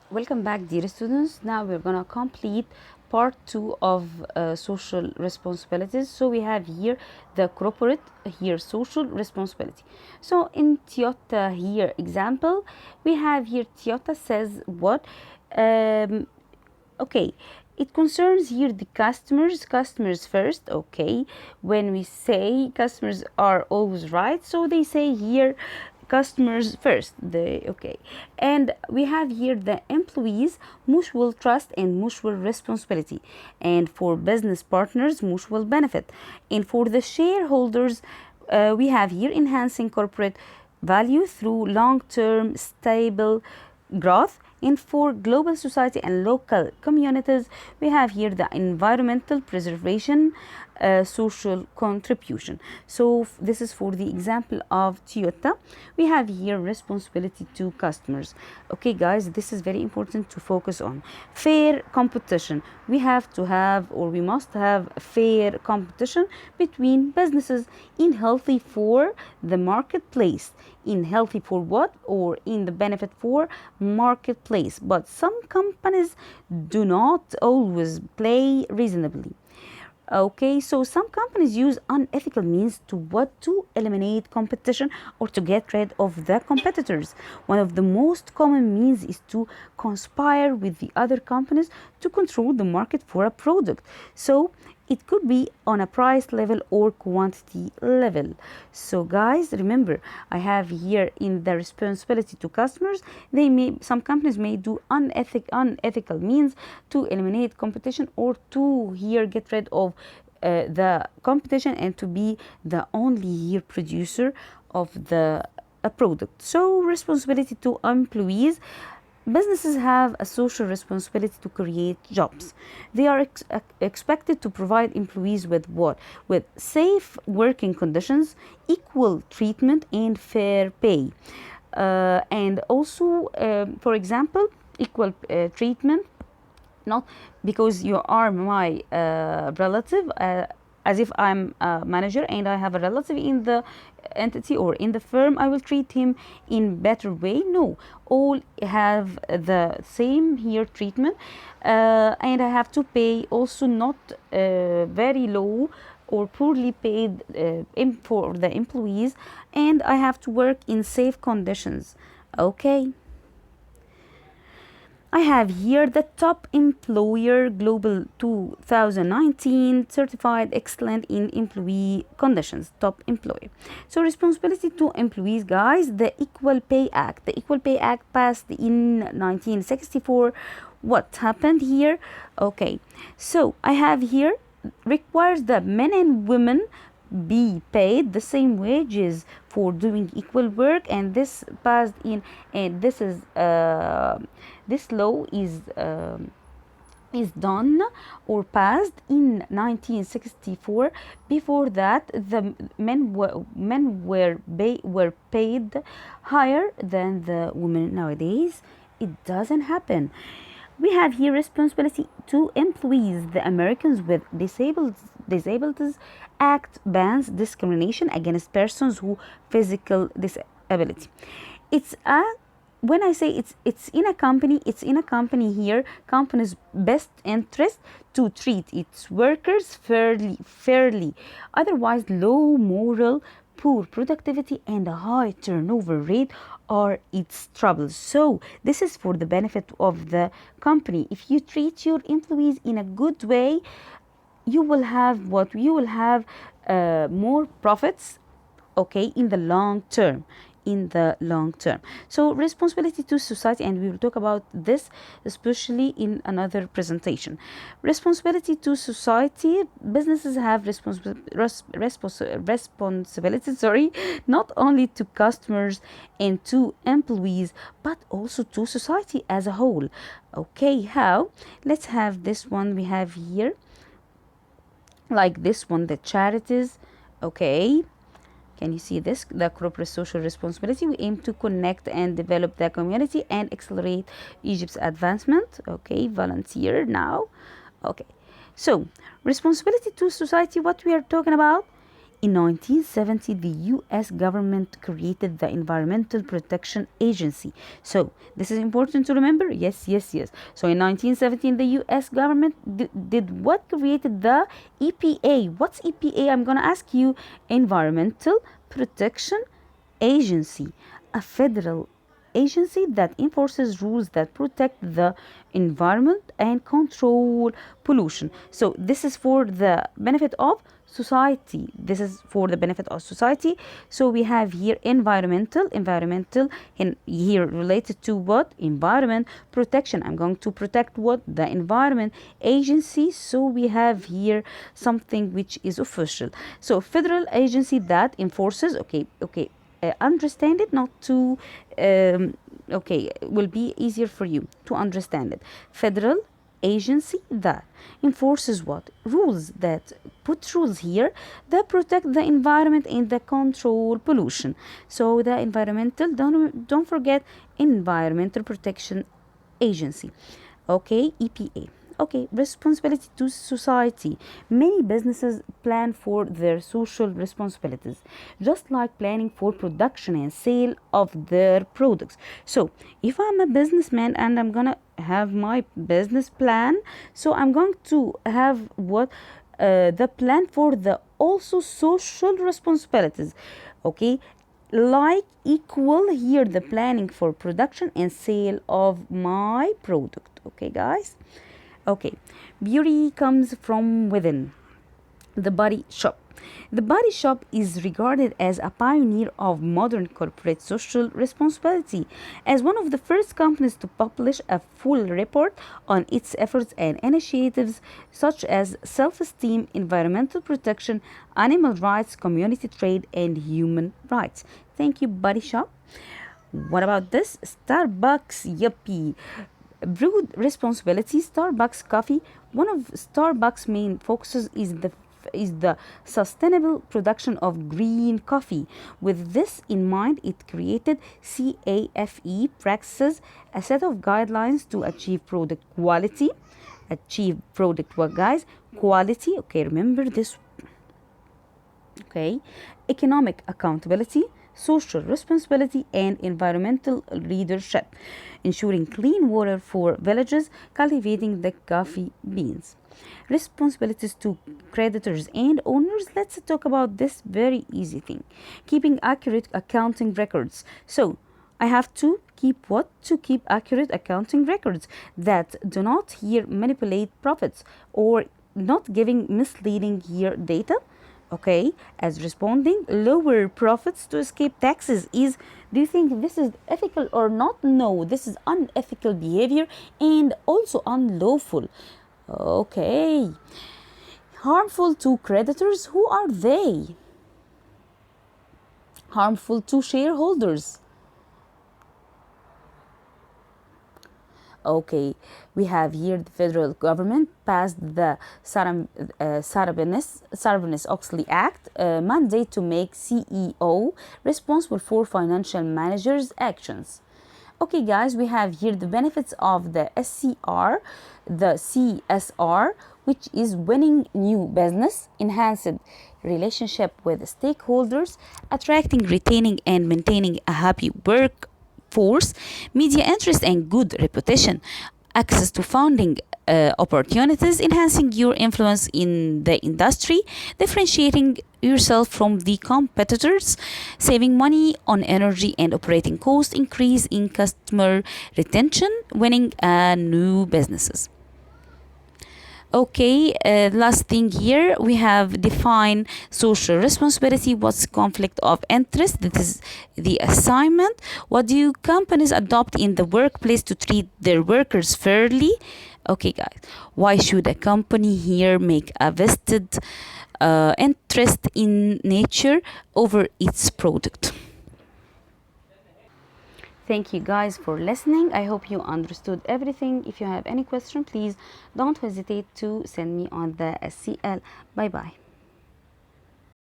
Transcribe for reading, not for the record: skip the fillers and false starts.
Welcome back, dear students. Now we're gonna complete part 2 of social responsibilities. So we have here the corporate, here social responsibility. So in Toyota here example, we have here Toyota says what? Um, okay, it concerns here the customers first. Okay, when we say customers are always right, so they say here customers first. Okay, and we have here the employees, mutual trust and mutual responsibility, and for business partners, mutual benefit, and for the shareholders, we have here enhancing corporate value through long-term stable growth. And for global society and local communities, we have here the environmental preservation, social contribution. So this is for the example of Toyota. We have here responsibility to customers. Okay guys, this is very important to focus on. Fair competition. We have to have, or we must have, fair competition between businesses in healthy for the marketplace. In healthy for what? Or in the benefit for marketplace. But some companies do not always play reasonably. Okay, so some companies use unethical means to what? To eliminate competition or to get rid of the competitors. One of the most common means is to conspire with the other companies to control the market for a product. So it could be on a price level or quantity level. So guys, remember, I have here in the responsibility to customers, some companies may do unethical means to eliminate competition or to here get rid of the competition and to be the only here producer of the a product. So responsibility to employees. Businesses have a social responsibility to create jobs. They are expected to provide employees with what? With safe working conditions, equal treatment, and fair pay. And also, for example, equal treatment, not because you are my relative, as if I'm a manager and I have a relative in the entity or in the firm, I will treat him in better way. No, all have the same here treatment, and I have to pay also not very low or poorly paid for the employees, and I have to work in safe conditions. Okay. I have here the Top Employer Global 2019 Certified Excellent in Employee Conditions, Top Employer. So responsibility to employees, guys, the Equal Pay Act. The Equal Pay Act passed in 1964. What happened here? Okay, so I have here requires that men and women be paid the same wages for doing equal work, and this passed in, and this is this law is done or passed in 1964. Before that, the men were paid higher than the women. Nowadays it doesn't happen. We have here responsibility to employees. The Americans with Disabilities Act bans discrimination against persons who physical disability. It's a when I say it's in a company, it's in a company here, company's best interest to treat its workers fairly. Otherwise, low moral, poor productivity, and a high turnover rate are its troubles. So this is for the benefit of the company. If you treat your employees in a good way, you will have what? You will have more profits, okay, in the long term. In the long term. So responsibility to society, and we will talk about this especially in another presentation. Responsibility to society. Businesses have responsibilities, sorry, not only to customers and to employees, but also to society as a whole. Okay, how? Let's have this one. We have here like this one, the charities. Okay, can you see this? The corporate social responsibility. We aim to connect and develop the community and accelerate Egypt's advancement. Okay, volunteer now. Okay, so responsibility to society, what we are talking about? In 1970, the US government created the Environmental Protection Agency. So, this is important to remember. Yes, yes, yes. So, in 1917, the US government did what? Created the EPA. What's EPA? I'm going to ask you. Environmental Protection Agency, a federal agency that enforces rules that protect the environment and control pollution. So this is for the benefit of society. This is for the benefit of society. So we have here environmental in here related to what? Environment protection. I'm going to protect what? The environment agency. So we have here something which is official. So federal agency that enforces, okay, understand it, not to okay, it will be easier for you to understand it. Federal agency that enforces what? Rules, that put rules here that protect the environment and the control pollution. So the environmental, don't forget, Environmental Protection Agency. Okay, EPA. Okay, responsibility to society. Many businesses plan for their social responsibilities, just like planning for production and sale of their products. So, if I'm a businessman and I'm gonna have my business plan, so I'm going to have what? The plan for the also social responsibilities. Okay, like equal here the planning for production and sale of my product. Okay, guys. Okay, beauty comes from within. The Body Shop. The Body Shop is regarded as a pioneer of modern corporate social responsibility, as one of the first companies to publish a full report on its efforts and initiatives such as self-esteem, environmental protection, animal rights, community trade, and human rights. Thank you, Body Shop. What about this? Starbucks, yuppie. Broad responsibility. Starbucks coffee. One of Starbucks' main focuses is the sustainable production of green coffee. With this in mind, it created CAFE practices, a set of guidelines to achieve product quality. Achieve product what, guys? Quality. Okay, remember this. Okay, economic accountability, social responsibility, and environmental leadership, ensuring clean water for villages, cultivating the coffee beans. Responsibilities to creditors and owners. Let's talk about this very easy thing. Keeping accurate accounting records. So, I have to keep what? To keep accurate accounting records that do not here manipulate profits or not giving misleading here data. Okay, as responding lower profits to escape taxes is, do you think this is ethical or not? No, this is unethical behavior and also unlawful. Okay, harmful to creditors. Who are they? Harmful to shareholders. Okay, we have here the federal government passed the Sarbanes-Oxley Act, mandate to make CEO responsible for financial managers' actions. Okay, guys, we have here the benefits of the SCR, the CSR, which is winning new business, enhanced relationship with stakeholders, attracting, retaining, and maintaining a happy workforce, media interest and good reputation, access to funding opportunities, enhancing your influence in the industry, differentiating yourself from the competitors, saving money on energy and operating costs, increase in customer retention, winning new businesses. Okay, last thing here, we have define social responsibility. What's conflict of interest? This is the assignment. What do companies adopt in the workplace to treat their workers fairly? Okay, guys, why should a company here make a vested interest in nature over its product? Thank you guys for listening. I hope you understood everything. If you have any question, please don't hesitate to send me on the SCL. Bye bye.